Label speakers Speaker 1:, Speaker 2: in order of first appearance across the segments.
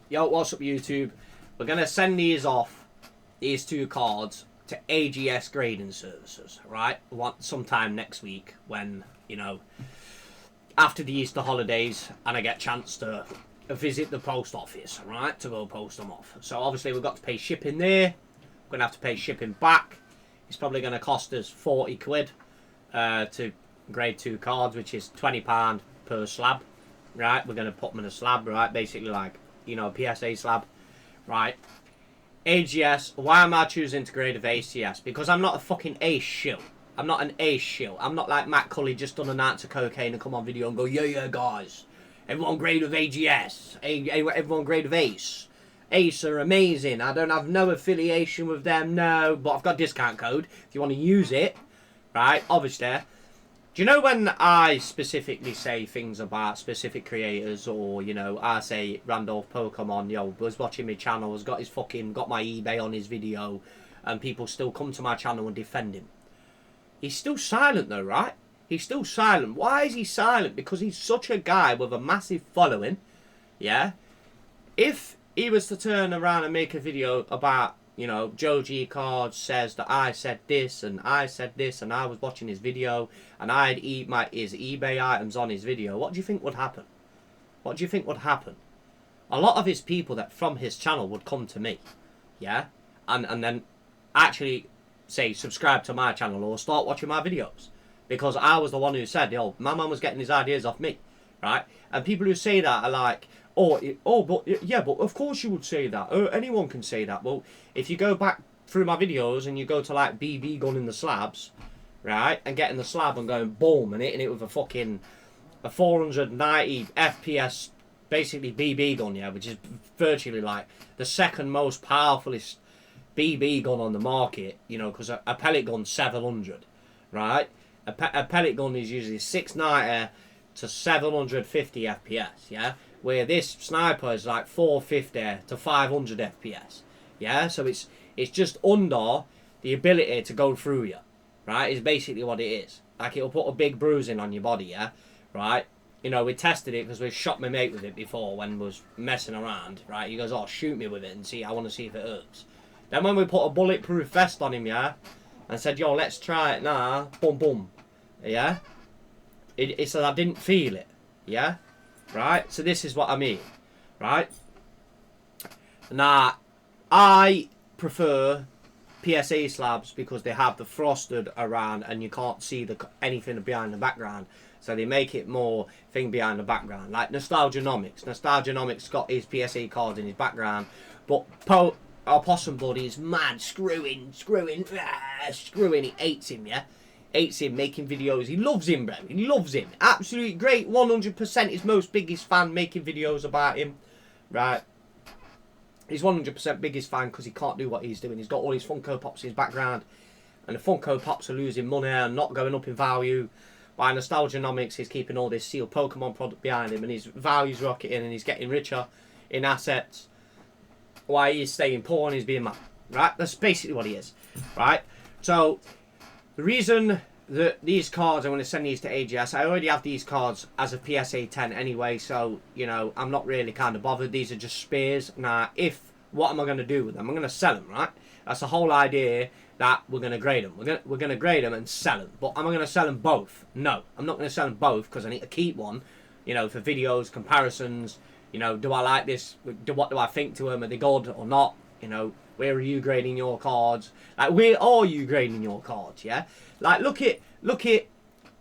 Speaker 1: Yo, what's up, YouTube? We're going to send these off, these two cards, to AGS grading services, right? Sometime next week when, you know, after the Easter holidays and I get a chance to visit the post office, right, to go post them off. So obviously we've got to pay shipping there. We're going to have to pay shipping back. It's probably going to cost us 40 quid to grade 2 cards, which is £20 per slab, right? We're going to put them in a slab, right? Basically like, you know, PSA slab, right? AGS, why am I choosing to grade of ACS? Because I'm not a fucking ace shill. I'm not an ace shill. I'm not like Matt Cully just done an ounce of cocaine and come on video and go, yeah, guys, everyone grade of AGS, everyone grade of Ace. Ace are amazing. I don't have no affiliation with them, no, but I've got a discount code if you want to use it, right? Obviously. Do you know when I specifically say things about specific creators, or, you know, I say Randolph Pokemon, yo, was watching my channel, has got my eBay on his video, and people still come to my channel and defend him. He's still silent though, right? He's still silent. Why is he silent? Because he's such a guy with a massive following, yeah? If he was to turn around and make a video about, you know, JoeG cards says that I said this and I said this and I was watching his video and I'd eat his eBay items on his video, what do you think would happen? What do you think would happen? A lot of his people that from his channel would come to me, yeah? And then actually say subscribe to my channel or start watching my videos. Because I was the one who said, yo, my man was getting his ideas off me, right? And people who say that are like, but of course you would say that. Anyone can say that. Well, if you go back through my videos and you go to like BB gun in the slabs, right, and getting the slab and going boom and hitting it with a 490 FPS, basically BB gun, yeah, which is virtually like the second most powerfulest BB gun on the market, you know, because a pellet gun's 700, right? A pellet gun is usually 690 to 750 FPS, yeah? Where this sniper is like 450 to 500 FPS, yeah? So it's just under the ability to go through you, right? Is basically what it is. Like, it'll put a big bruising on your body, yeah? Right? You know, we tested it because we shot my mate with it before when we was messing around, right? He goes, oh, shoot me with it and see, I want to see if it hurts. Then when we put a bulletproof vest on him, yeah? And said, yo, let's try it now, boom, boom, yeah? It said I didn't feel it, yeah? Right? So this is what I mean, right? Now, I prefer PSA slabs because they have the frosted around and you can't see anything behind the background. So they make it more thing behind the background. Like Nostalgianomics. Nostalgianomics got his PSA cards in his background. But our Possum Buddy is mad, screwing. He hates him, yeah? Hates him, making videos. He loves him, bro. He loves him. Absolutely great. 100% his most biggest fan, making videos about him. Right. He's 100% biggest fan because he can't do what he's doing. He's got all his Funko Pops in his background. And the Funko Pops are losing money and not going up in value. By Nostalgianomics, he's keeping all this sealed Pokemon product behind him. And his value's rocketing and he's getting richer in assets. Why he's staying poor and he's being mad. Right. That's basically what he is. Right. So the reason that these cards, I want to send these to AGS, I already have these cards as a PSA 10 anyway, so, you know, I'm not really kind of bothered. These are just spares. Now, what am I going to do with them? I'm going to sell them, right? That's the whole idea, that we're going to grade them. We're going to grade them and sell them. But am I going to sell them both? No, I'm not going to sell them both because I need to keep one, you know, for videos, comparisons. You know, do I like this? What do I think to them? Are they good or not? You know, where are you grading your cards? Like, where are you grading your cards, yeah? Like, look at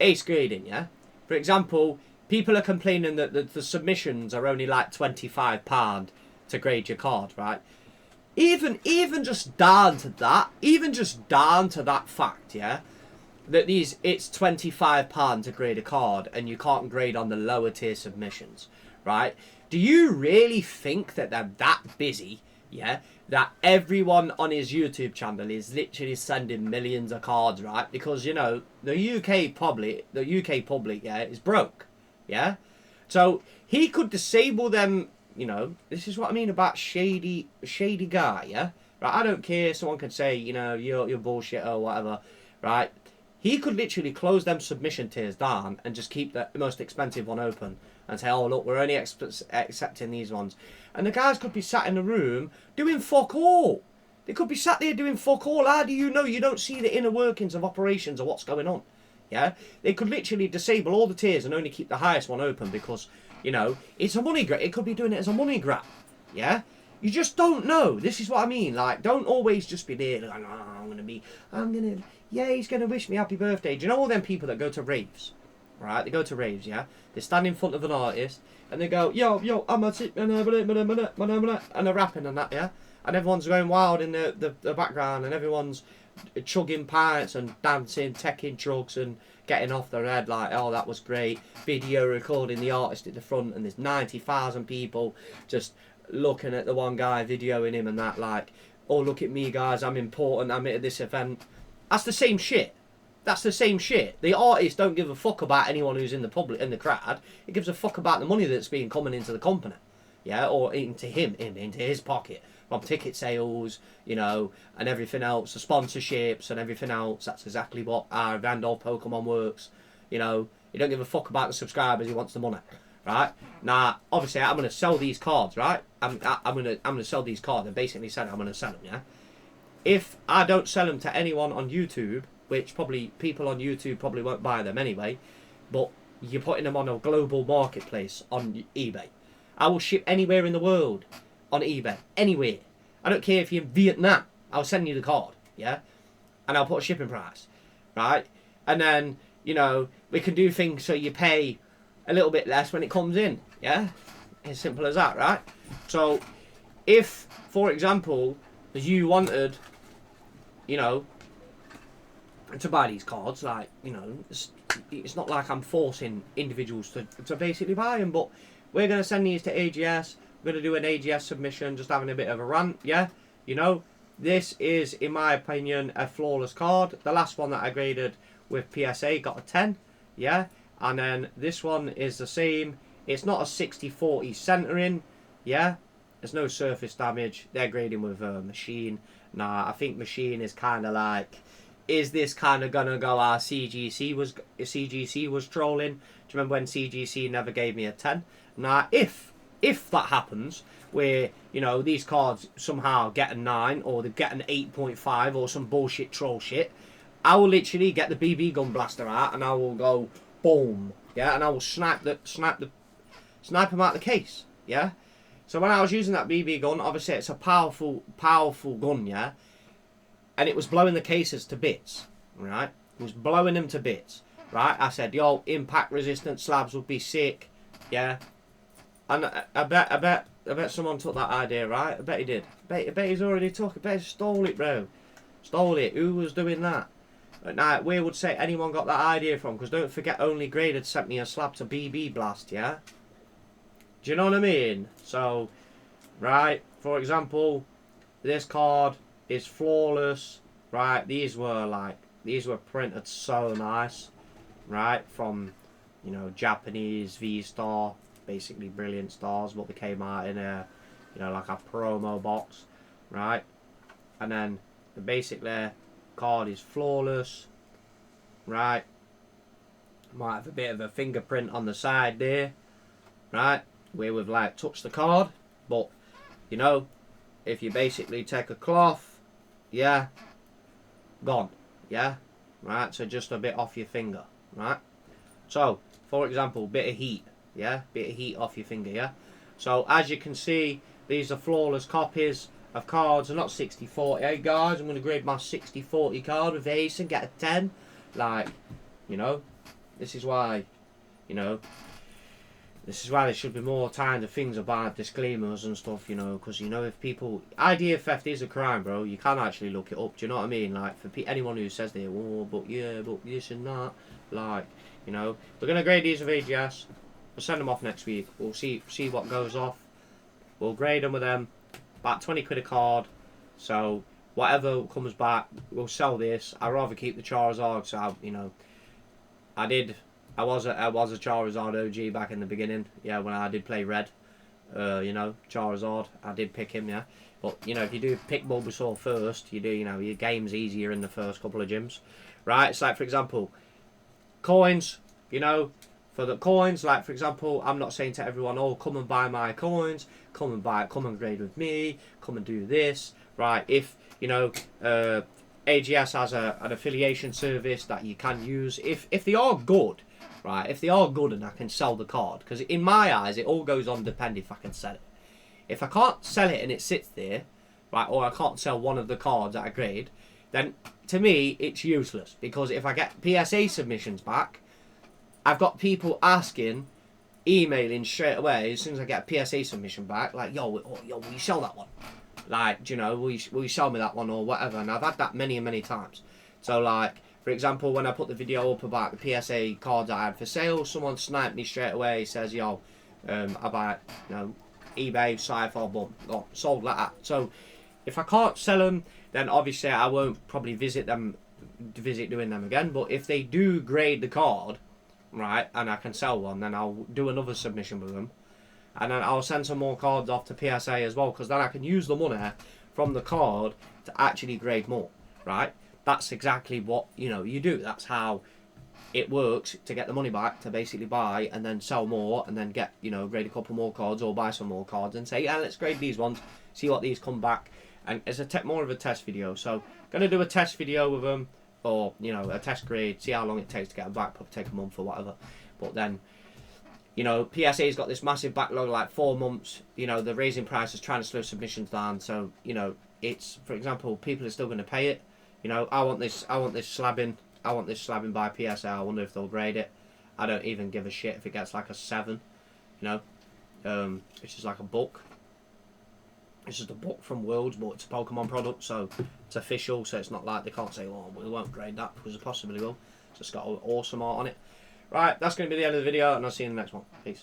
Speaker 1: Ace grading, yeah? For example, people are complaining that the submissions are only like £25 to grade your card, right? Even just down to that fact, yeah? That it's £25 to grade a card and you can't grade on the lower tier submissions, right? Do you really think that they're that busy, yeah, that everyone on his YouTube channel is literally sending millions of cards, right? Because, you know, the UK public, yeah, is broke, yeah? So he could disable them, you know. This is what I mean about shady guy, yeah? Right, I don't care, someone can say, you know, you're bullshit or whatever, right? He could literally close them submission tiers down and just keep the most expensive one open and say, oh look, we're only accepting these ones. And the guys could be sat in the room doing fuck all. They could be sat there doing fuck all. How do you know? You don't see the inner workings of operations or what's going on. Yeah, they could literally disable all the tiers and only keep the highest one open because, you know, it's a money grab. It could be doing it as a money grab. Yeah, you just don't know. This is what I mean. Like, don't always just be there. Like, oh, yeah, he's gonna wish me happy birthday. Do you know all them people that go to raves? Right, they go to raves. Yeah, they stand in front of an artist and they go, yo, I'm a tip, and they're rapping and that. Yeah, and everyone's going wild in the background and everyone's chugging pints and dancing, taking drugs and getting off their head like, oh, that was great. Video recording the artist at the front and there's 90,000 people just looking at the one guy videoing him and that like, oh, look at me guys, I'm important, I'm at this event. That's the same shit. That's the same shit. The artist don't give a fuck about anyone who's in the public, in the crowd. It gives a fuck about the money that's being coming into the company. Yeah, or into him, into his pocket. From ticket sales, you know, and everything else, the sponsorships and everything else. That's exactly what our Randolph Pokemon works. You know, he don't give a fuck about the subscribers. He wants the money, right? Now, obviously, I'm gonna sell these cards, right? I'm gonna sell these cards. I basically said I'm gonna sell them, yeah. If I don't sell them to anyone on YouTube, which probably people on YouTube probably won't buy them anyway, but you're putting them on a global marketplace on eBay. I will ship anywhere in the world. On eBay, anywhere. I don't care if you're in Vietnam. I'll send you the card, yeah? And I'll put a shipping price, right? And then, you know, we can do things so you pay a little bit less when it comes in, yeah? As simple as that, right? So, if, for example, you wanted, you know, to buy these cards, like, you know, it's not like I'm forcing individuals to basically buy them, but we're going to send these to AGS. We're going to do an AGS submission, just having a bit of a rant, yeah? You know, this is, in my opinion, a flawless card. The last one that I graded with PSA got a 10, yeah? And then this one is the same. It's not a 60-40 centering, yeah? There's no surface damage. They're grading with Machine. Nah, I think Machine is kind of like, is this kind of going to go how CGC was trolling? Do you remember when CGC never gave me a 10? Nah, if that happens, where, you know, these cards somehow get a 9 or they get an 8.5 or some bullshit troll shit, I will literally get the BB gun blaster out and I will go boom, yeah, and I will snipe them out the case, yeah. So when I was using that BB gun, obviously it's a powerful gun, yeah, and it was blowing the cases to bits, right? It was blowing them to bits, right? I said, yo, impact resistant slabs would be sick, yeah. And I bet someone took that idea, right? I bet he did. I bet he's already took it. I bet he stole it, bro. Stole it. Who was doing that? Now, where would say anyone got that idea from? Because don't forget, Only Graded sent me a slab to BB Blast, yeah? Do you know what I mean? So, right, for example, this card is flawless, right? These were printed so nice, right? From, you know, Japanese V-Star. Basically brilliant stars, but they came out in a, you know, like a promo box, right? And then basically card is flawless, right? Might have a bit of a fingerprint on the side there, right, where we've like touched the card, but you know, if you basically take a cloth, yeah, gone, yeah, right, so just a bit off your finger, right? So for example, bit of heat, yeah, bit of heat off your finger, yeah. So as you can see, these are flawless copies of cards. They're not 60-40. Hey guys, I'm going to grade my 60-40 card with Ace and get a 10. Like, you know, this is why, you know, this is why there should be more kind of things about disclaimers and stuff, you know, because, you know, if people, idea theft is a crime, bro. You can actually look it up. Do you know what I mean? Like, for anyone who says they're, oh, but yeah, but this and that, like, you know, we're going to grade these with AGS. We'll send them off next week. We'll see what goes off. We'll grade them with them. About 20 quid a card. So whatever comes back, we'll sell this. I'd rather keep the Charizard. So you know, I was a Charizard OG back in the beginning. Yeah, when I did play Red. You know, Charizard. I did pick him. Yeah, but you know, if you do pick Bulbasaur first, you do. You know, your game's easier in the first couple of gyms, right? It's like, for example, coins. You know. For the coins, like for example, I'm not saying to everyone, oh, come and buy my coins, come and grade with me, come and do this, right? If, you know, AGS has an affiliation service that you can use, if they are good, right? If they are good and I can sell the card, because in my eyes, it all goes on depending if I can sell it. If I can't sell it and it sits there, right, or I can't sell one of the cards at a grade, then to me, it's useless, because if I get PSA submissions back, I've got people asking, emailing straight away as soon as I get a PSA submission back, like, yo, will you sell that one? Like, you know, will you sell me that one or whatever? And I've had that many and many times. So, like, for example, when I put the video up about the PSA cards I had for sale, someone sniped me straight away, says, yo, I buy, you know, eBay, Cypher, boom, sold like that. So, if I can't sell them, then obviously I won't probably visit doing them again. But if they do grade the card, right, and I can sell one, then I'll do another submission with them, and then I'll send some more cards off to PSA as well, because then I can use the money from the card to actually grade more, right? That's exactly what, you know, you do. That's how it works, to get the money back, to basically buy and then sell more, and then get, you know, grade a couple more cards or buy some more cards and say, yeah, let's grade these ones, see what these come back. And it's more of a test video, so gonna do a test video with them, or, you know, a test grade, see how long it takes to get them back, probably take a month or whatever. But then, you know, PSA's got this massive backlog, like 4 months. You know, they're raising prices, trying to slow submissions down. So, you know, it's, for example, people are still going to pay it. You know, I want this slabbing by PSA. I wonder if they'll grade it. I don't even give a shit if it gets like a 7. You know, it's just like a book. It's just a book from Worlds, but it's a Pokemon product, so it's official. So it's not like they can't say, "Oh, we won't grade that," because they possibly will. So it's got awesome art on it. Right, that's going to be the end of the video, and I'll see you in the next one. Peace.